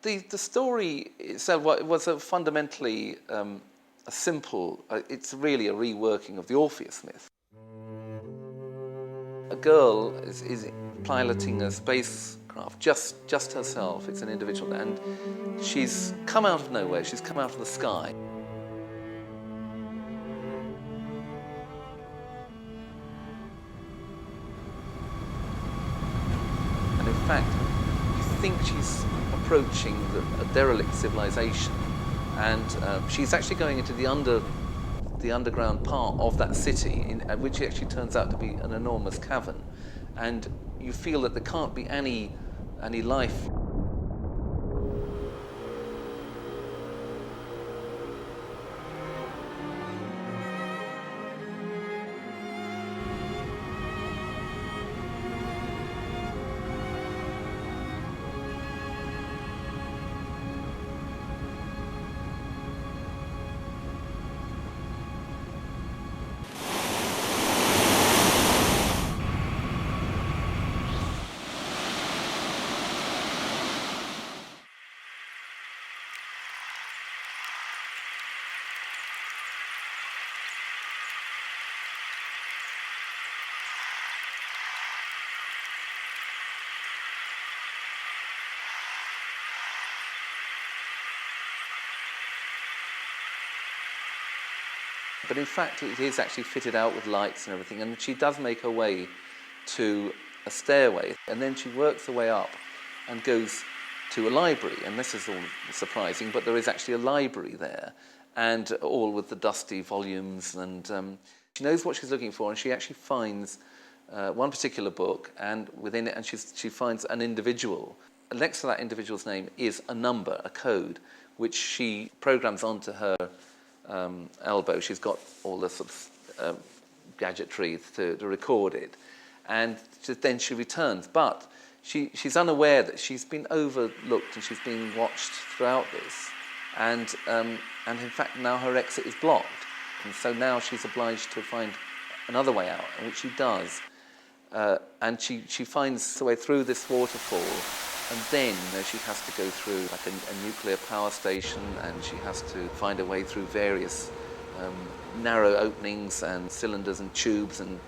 The story itself was a fundamentally a simple. It's really a reworking of the Orpheus myth. A girl is piloting a spacecraft, just herself. It's an individual, and she's come out of nowhere. She's come out of the sky. And in fact, you think she's approaching a derelict civilization, and she's actually going into the underground part of that city, which actually turns out to be an enormous cavern, and you feel that there can't be any life. But in fact, it is actually fitted out with lights and everything, and she does make her way to a stairway, and then she works her way up and goes to a library. And this is all surprising, but there is actually a library there, and all with the dusty volumes, and she knows what she's looking for, and she actually finds one particular book, and within it, and she finds an individual. And next to that individual's name is a number, a code, which she programs onto her elbow. She's got all the sort of gadgetry to record it, and then she returns. But she's unaware that she's been overlooked and she's being watched throughout this, and in fact now her exit is blocked, and so now she's obliged to find another way out, which she does, and she finds her way through this waterfall. And then she has to go through like a nuclear power station, and she has to find her way through various narrow openings and cylinders and tubes, and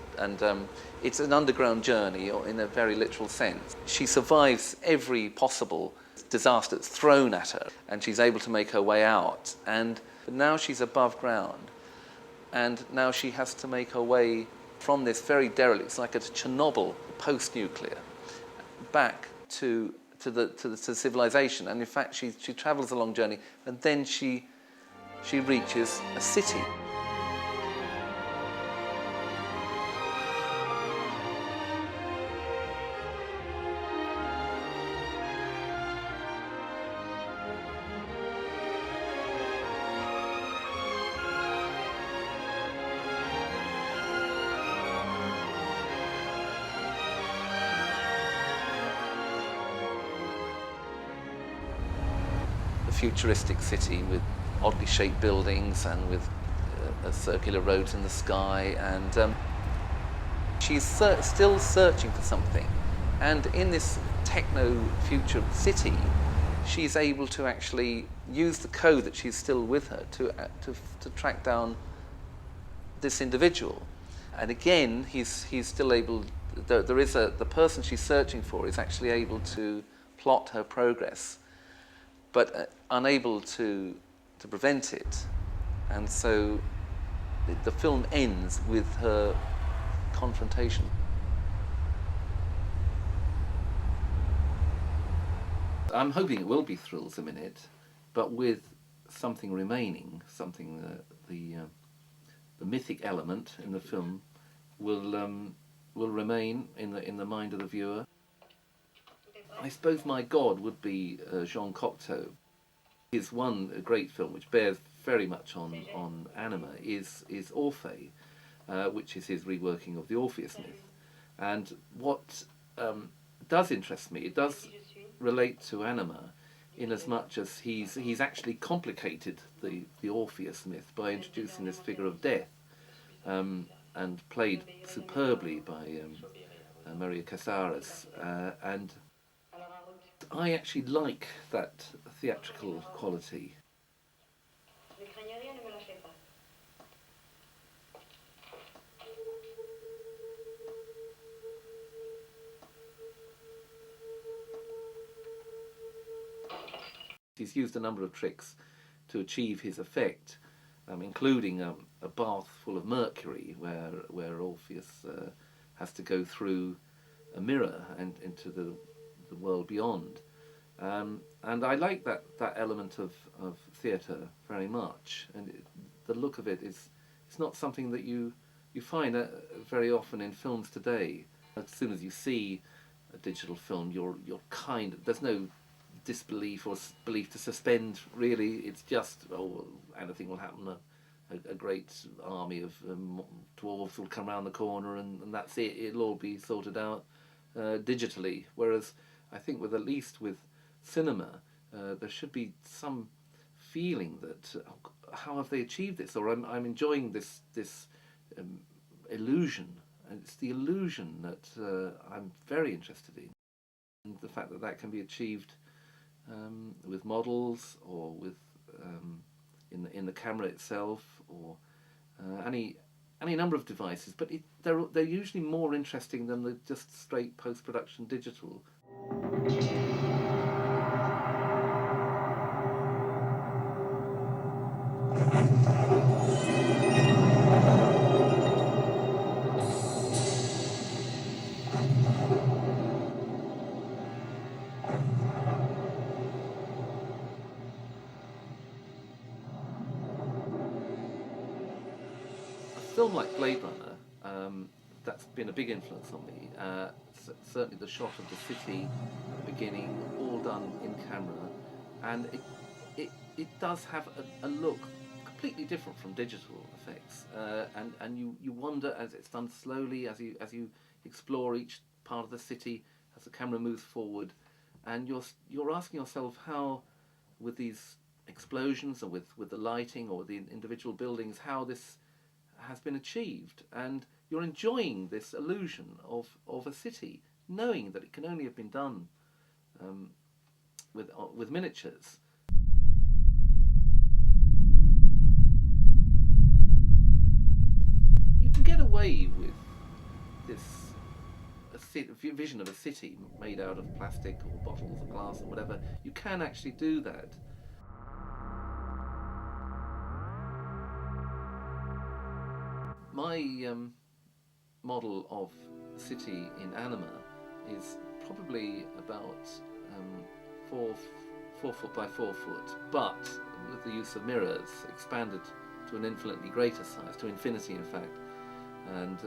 it's an underground journey in a very literal sense. She survives every possible disaster that's thrown at her, and she's able to make her way out. But now she's above ground, and now she has to make her way from this very derelict, it's like a Chernobyl post-nuclear, back to the civilization. And in fact, she travels a long journey, and then she reaches a city. Futuristic city with oddly shaped buildings and with circular roads in the sky, and she's still searching for something. And in this techno-future city, she's able to actually use the code that she's still with her to track down this individual. And again, he's still able. There is the person she's searching for is actually able to plot her progress, but unable to prevent it. And so the film ends with her confrontation. I'm hoping it will be thrills a minute, but with something remaining, something the mythic element in the film will remain in the mind of the viewer. I suppose my god would be Jean Cocteau. His one great film, which bears very much on anima, is Orphée, which is his reworking of the Orpheus myth. And what does interest me, it does relate to anima, in as much as he's actually complicated the Orpheus myth by introducing this figure of death, and played superbly by Maria Casares, and I actually like that theatrical quality. He's used a number of tricks to achieve his effect, including a bath full of mercury, where Orpheus has to go through a mirror and into the world beyond. And I like that element of theatre very much, and the look of it is, it's not something that you find very often in films today. As soon as you see a digital film, you're kind of, there's no disbelief or belief to suspend, really. It's just, oh, anything will happen. A great army of dwarves will come around the corner, and that's it. It'll all be sorted out digitally. Whereas I think at least with cinema, there should be some feeling that how have they achieved this, or I'm enjoying this illusion, and it's the illusion that I'm very interested in, and the fact that that can be achieved with models, or with in the camera itself, or any number of devices, but they're usually more interesting than the just straight post-production digital. A film like Blade Runner, that's been a big influence on me. Certainly the shot of the city at the beginning, all done in camera, and it does have a look completely different from digital effects, and you wonder, as it's done slowly, as you explore each part of the city, as the camera moves forward, and you're asking yourself how, with these explosions, or with the lighting, or the individual buildings, how this has been achieved, and you're enjoying this illusion of a city, knowing that it can only have been done with miniatures. You can get away with this vision of a city made out of plastic or bottles or glass or whatever. You can actually do that. My model of city in anima is probably about 4 foot by 4 foot, but with the use of mirrors, expanded to an infinitely greater size, to infinity in fact, and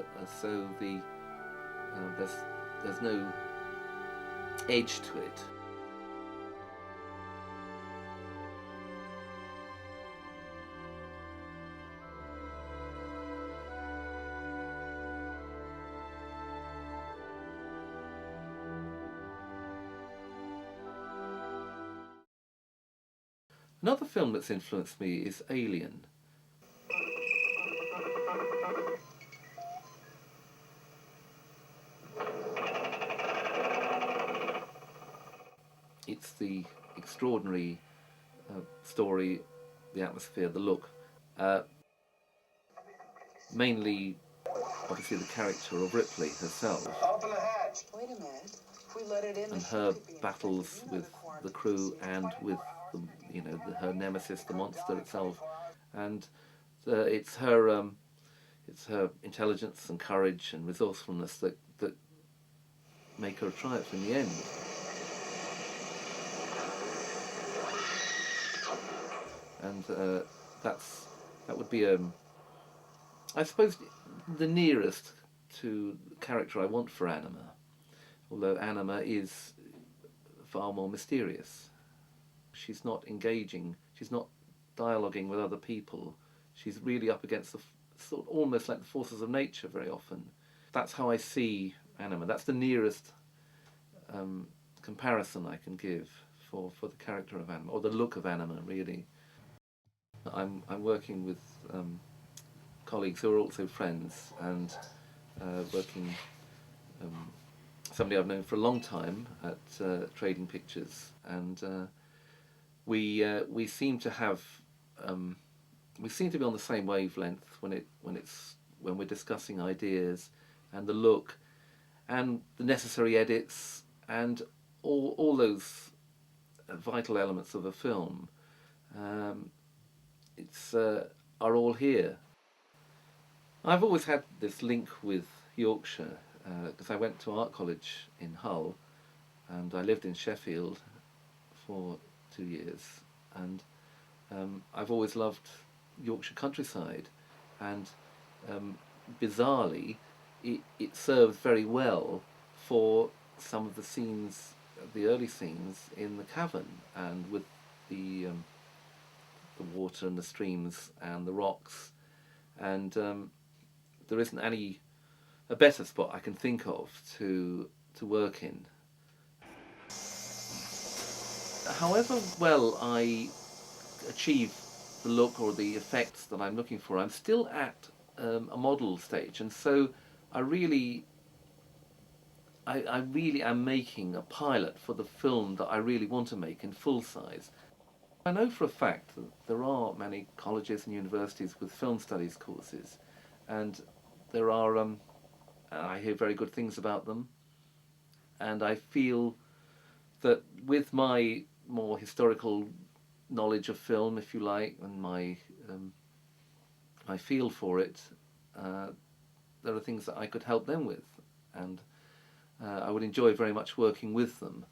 so there's no edge to it. Another film that's influenced me is Alien. It's the extraordinary story, the atmosphere, the look. Mainly, obviously, the character of Ripley herself. Open the hatch. Wait a minute. If we let it in, and her battles with the crew, and with her nemesis, the monster itself, and it's her intelligence and courage and resourcefulness that make her a triumph in the end. And that would be I suppose the nearest to the character I want for anima, although anima is far more mysterious. She's not engaging, she's not dialoguing with other people, she's really up against almost like the forces of nature very often. That's how I see anima. That's the nearest comparison I can give for the character of anima, or the look of anima, really. I'm working with colleagues who are also friends, and working somebody I've known for a long time at Trading Pictures, and we seem to have we seem to be on the same wavelength when we're discussing ideas and the look and the necessary edits and all those vital elements of a film. It's are all here. I've always had this link with Yorkshire because I went to art college in Hull and I lived in Sheffield for 2 years, and I've always loved Yorkshire countryside, and bizarrely it serves very well for some of the scenes, the early scenes in the cavern, and with the water and the streams and the rocks, and there isn't a better spot I can think of to work in. However well I achieve the look or the effects that I'm looking for, I'm still at a model stage, and so I really am making a pilot for the film that I really want to make in full size. I know for a fact that there are many colleges and universities with film studies courses, and there are I hear very good things about them, and I feel that with my more historical knowledge of film, if you like, and my feel for it, there are things that I could help them with, and I would enjoy very much working with them.